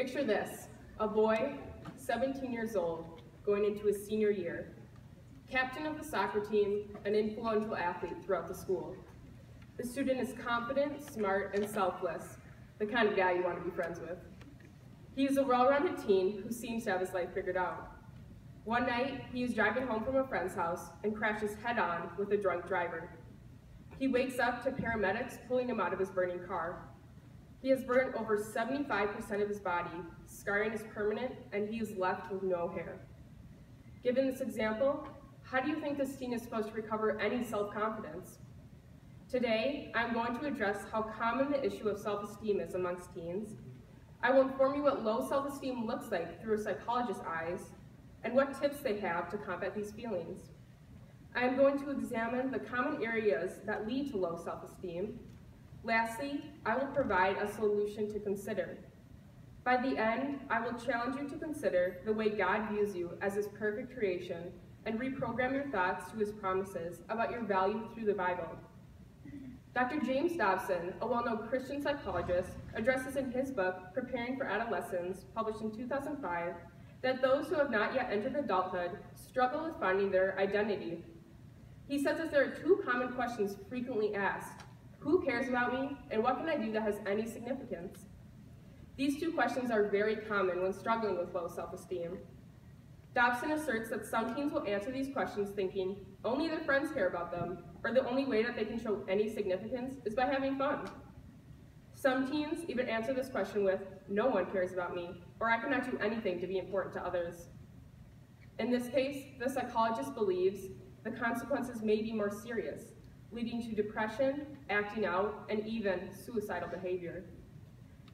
Picture this, a boy, 17 years old, going into his senior year, captain of the soccer team, an influential athlete throughout the school. The student is confident, smart, and selfless, the kind of guy you want to be friends with. He is a well-rounded teen who seems to have his life figured out. One night, he is driving home from a friend's house and crashes head-on with a drunk driver. He wakes up to paramedics pulling him out of his burning car. He has burned over 75% of his body, scarring is permanent, and he is left with no hair. Given this example, how do you think this teen is supposed to recover any self-confidence? Today, I'm going to address how common the issue of self-esteem is amongst teens. I will inform you what low self-esteem looks like through a psychologist's eyes, and what tips they have to combat these feelings. I am going to examine the common areas that lead to low self-esteem. Lastly, I will provide a solution to consider. By the end, I will challenge you to consider the way God views you as his perfect creation and reprogram your thoughts to his promises about your value through the Bible. Dr. James Dobson, a well-known Christian psychologist, addresses in his book, Preparing for Adolescence, published in 2005, that those who have not yet entered adulthood struggle with finding their identity. He says that there are two common questions frequently asked: who cares about me, and what can I do that has any significance? These two questions are very common when struggling with low self-esteem. Dobson asserts that some teens will answer these questions thinking only their friends care about them, or the only way that they can show any significance is by having fun. Some teens even answer this question with, no one cares about me, or I cannot do anything to be important to others. In this case, the psychologist believes the consequences may be more serious, leading to depression, acting out, and even suicidal behavior.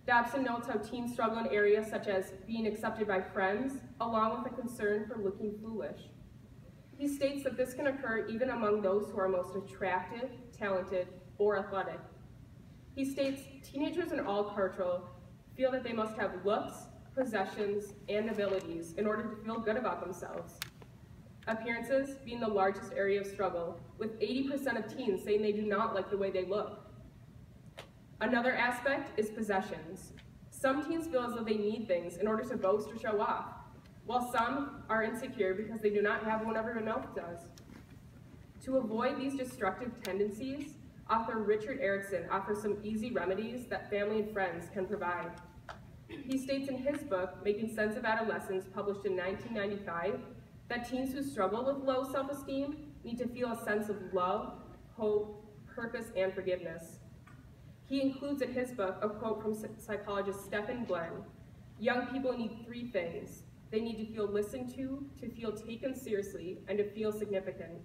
Dobson notes how teens struggle in areas such as being accepted by friends, along with a concern for looking foolish. He states that this can occur even among those who are most attractive, talented, or athletic. He states teenagers in all cultures feel that they must have looks, possessions, and abilities in order to feel good about themselves. Appearances being the largest area of struggle, with 80% of teens saying they do not like the way they look. Another aspect is possessions. Some teens feel as though they need things in order to boast or show off, while some are insecure because they do not have what everyone else does. To avoid these destructive tendencies, author Richard Erikson offers some easy remedies that family and friends can provide. He states in his book, Making Sense of Adolescence, published in 1995, that teens who struggle with low self-esteem need to feel a sense of love, hope, purpose, and forgiveness. He includes in his book a quote from psychologist Stephen Glenn: young people need three things. They need to feel listened to feel taken seriously, and to feel significant.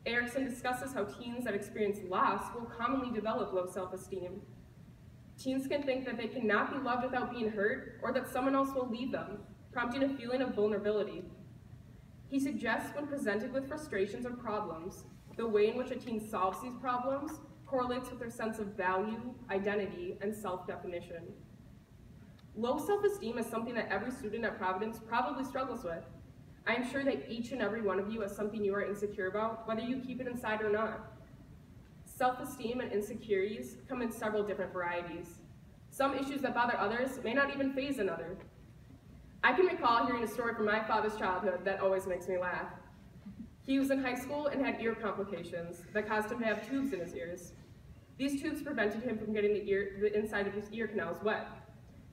Erikson discusses how teens that experience loss will commonly develop low self-esteem. Teens can think that they cannot be loved without being hurt, or that someone else will leave them, prompting a feeling of vulnerability. He suggests when presented with frustrations or problems, the way in which a teen solves these problems correlates with their sense of value, identity, and self-definition. Low self-esteem is something that every student at Providence probably struggles with. I am sure that each and every one of you has something you are insecure about, whether you keep it inside or not. Self-esteem and insecurities come in several different varieties. Some issues that bother others may not even faze another. I can recall hearing a story from my father's childhood that always makes me laugh. He was in high school and had ear complications that caused him to have tubes in his ears. These tubes prevented him from getting the inside of his ear canals wet.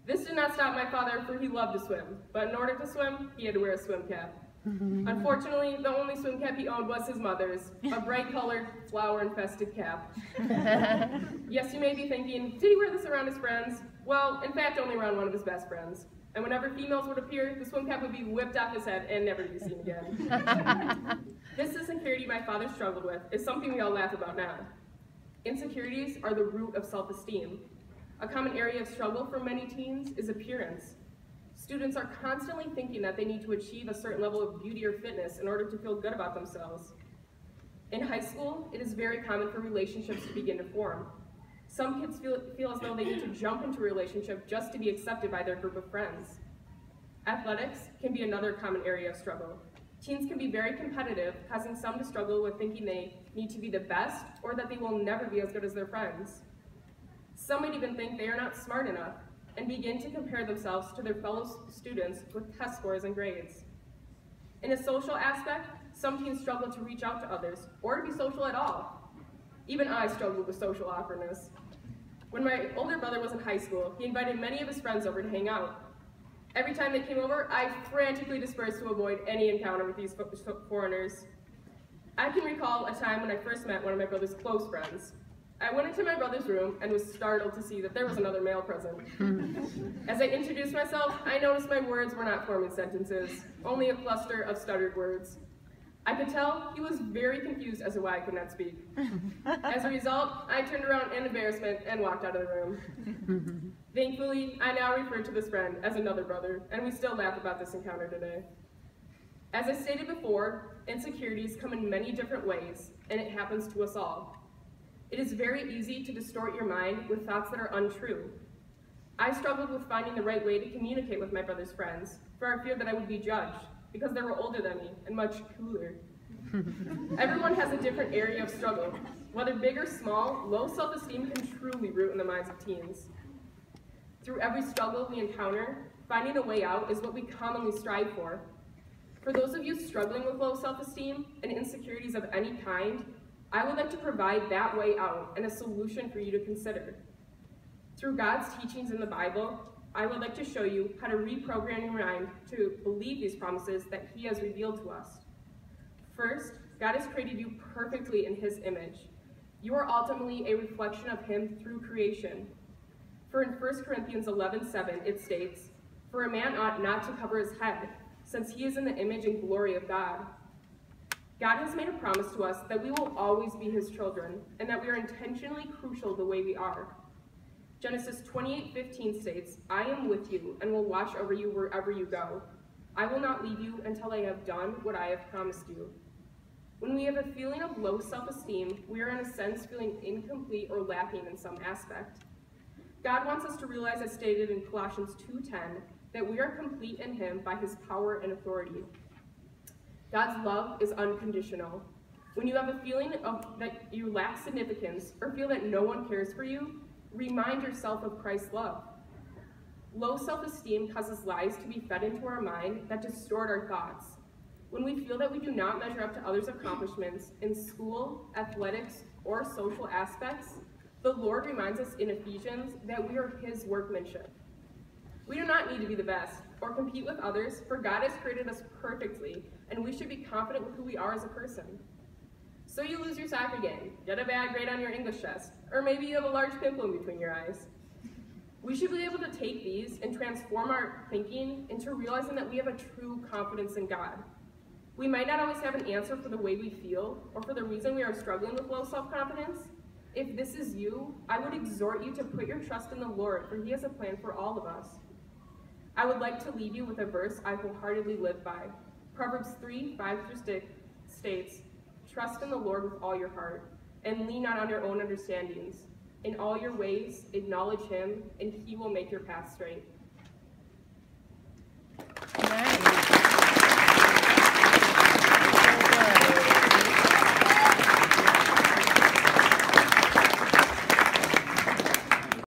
This did not stop my father, for he loved to swim, but in order to swim, he had to wear a swim cap. Unfortunately, the only swim cap he owned was his mother's, a bright-colored, flower-infested cap. Yes, you may be thinking, did he wear this around his friends? Well, in fact, only around one of his best friends. And whenever females would appear, the swim cap would be whipped off his head and never to be seen again. This insecurity my father struggled with is something we all laugh about now. Insecurities are the root of self-esteem. A common area of struggle for many teens is appearance. Students are constantly thinking that they need to achieve a certain level of beauty or fitness in order to feel good about themselves. In high school, it is very common for relationships to begin to form. Some kids feel as though they need to jump into a relationship just to be accepted by their group of friends. Athletics can be another common area of struggle. Teens can be very competitive, causing some to struggle with thinking they need to be the best or that they will never be as good as their friends. Some might even think they are not smart enough, and begin to compare themselves to their fellow students with test scores and grades. In a social aspect, some teens struggle to reach out to others or to be social at all. Even I struggled with social awkwardness. When my older brother was in high school, he invited many of his friends over to hang out. Every time they came over, I frantically dispersed to avoid any encounter with these foreigners. I can recall a time when I first met one of my brother's close friends. I went into my brother's room and was startled to see that there was another male present. As I introduced myself, I noticed my words were not forming sentences, only a cluster of stuttered words. I could tell he was very confused as to why I could not speak. As a result, I turned around in embarrassment and walked out of the room. Thankfully, I now refer to this friend as another brother, and we still laugh about this encounter today. As I stated before, insecurities come in many different ways, and it happens to us all. It is very easy to distort your mind with thoughts that are untrue. I struggled with finding the right way to communicate with my brother's friends, for I feared that I would be judged, because they were older than me and much cooler. Everyone has a different area of struggle. Whether big or small, low self-esteem can truly root in the minds of teens. Through every struggle we encounter, finding a way out is what we commonly strive for. For those of you struggling with low self-esteem and insecurities of any kind, I would like to provide that way out and a solution for you to consider. Through God's teachings in the Bible, I would like to show you how to reprogram your mind to believe these promises that He has revealed to us. First, God has created you perfectly in His image. You are ultimately a reflection of Him through creation. For in 1 Corinthians 11:7, it states, "For a man ought not to cover his head, since he is in the image and glory of God." God has made a promise to us that we will always be His children, and that we are intentionally crucial the way we are. Genesis 28:15 states, "I am with you and will watch over you wherever you go. I will not leave you until I have done what I have promised you." When we have a feeling of low self-esteem, we are in a sense feeling incomplete or lacking in some aspect. God wants us to realize, as stated in Colossians 2:10, that we are complete in Him by His power and authority. God's love is unconditional. When you have a feeling that you lack significance or feel that no one cares for you, remind yourself of Christ's love. Low self-esteem causes lies to be fed into our mind that distort our thoughts. When we feel that we do not measure up to others' accomplishments in school, athletics, or social aspects, the Lord reminds us in Ephesians that we are His workmanship. We do not need to be the best or compete with others, for God has created us perfectly, and we should be confident with who we are as a person. So you lose your soccer game, get a bad grade on your English test, or maybe you have a large pimple in between your eyes. We should be able to take these and transform our thinking into realizing that we have a true confidence in God. We might not always have an answer for the way we feel or for the reason we are struggling with low self-confidence. If this is you, I would exhort you to put your trust in the Lord, for He has a plan for all of us. I would like to leave you with a verse I wholeheartedly live by. Proverbs 3:5-6 states, "Trust in the Lord with all your heart, and lean not on your own understandings. In all your ways, acknowledge Him, and He will make your path straight."